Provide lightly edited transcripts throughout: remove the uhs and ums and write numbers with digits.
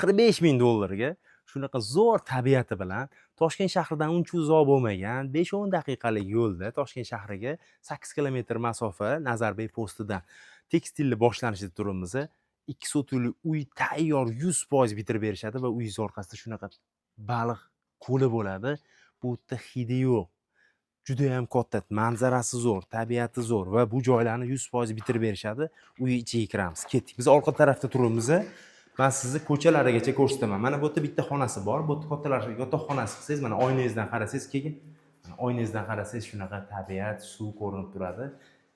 45 ming dollarga shunaqa zo'r tabiati bilan Toshkent shahridan uncha uzoq bo'lmagan 5-10 daqiqalik yo'lda Toshkent shahriga 8 kilometr masofa Nazarbek postidan tekstilni boshlanishida turibmiz. 2 sotuli uy tayyor 100% bitirib berishadi va uyingiz orqasida shunaqa baliq ko'li bo'ladi. Bu yerda hidi yo'q. Juda ham katta, manzarasi zo'r, tabiati zo'r va bu joylarni 100% bitirib berishadi. Uy ichiga kiramiz. Ketdik. Biz orqa tarafda turibmiz. Men sizni ko'chalarigacha ko'rsataman. Mana bu yerda bitta xonasi bor. Bu yerda kattalar yotoqxonasi qilsangiz, mana oynangizdan qarasangiz keyin, oynangizdan qarasangiz shunaqa tabiat, suv ko'rinib turadi.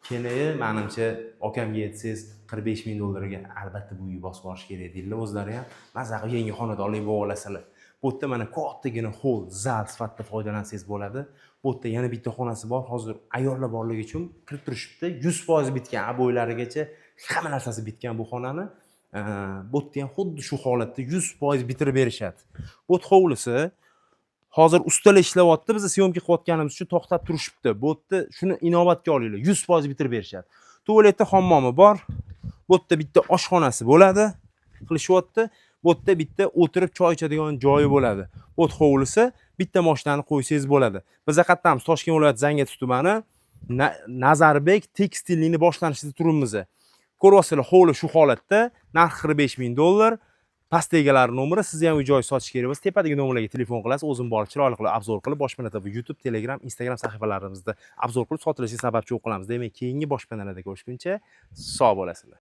Keyin menimcha akamga aytsangiz 45 ming dollarga albatta bu uyni bosib olish kerak deydilar. O'zlari ham maza qilib yangi xonadonlik bo'lib olasizlar. Bu yerda mana kattagina hol, zal sifatida foydalansangiz bo'ladi. Bu yerda yana bitta xonasi bor. Hozir ayollar borligi uchun kirib turishibdi. 100% bitgan, aboylarigacha hamma narsasi bitgan bu xonani. Bu yerda ham xuddi shu holatda 100% bitirib berishadi. Bu hovlisi hozir ustalar ishlayapti, biz syomka qilayotganimiz uchun to'xtab turishibdi. Bu yerda shuni inobatga olinglar, 100% bitirib berishadi. Tualetda hammomi bor. Bu yerda bitta oshxonasi bo'ladi. Qilishyapti. Bu yerda bitta o'tirib choy ichadigan joyi bo'ladi. Bu hovlisi, bitta mashinani qo'ysangiz bo'ladi. Biz qayerdanmiz? Toshkent viloyati Zangiota tumani Nazarbek tekstillikni boshlanishida turibmiz. Ko'ryapsizlar, hovli shu holatda, narx 45 ming dollar. Past egalari nomeri, siz ham uy joy sotish kerak bo'lsa, tepadagi nomerlarga telefon qilasiz, o'zim borib chiroyli qilib obzor qilib, Boshpana TV YouTube, Telegram, Instagram sahifalarimizda obzor qilib sotilishiga sababchi qilamiz. Demak, keyingi boshpanalarda ko'rishguncha sog' bo'lasizlar.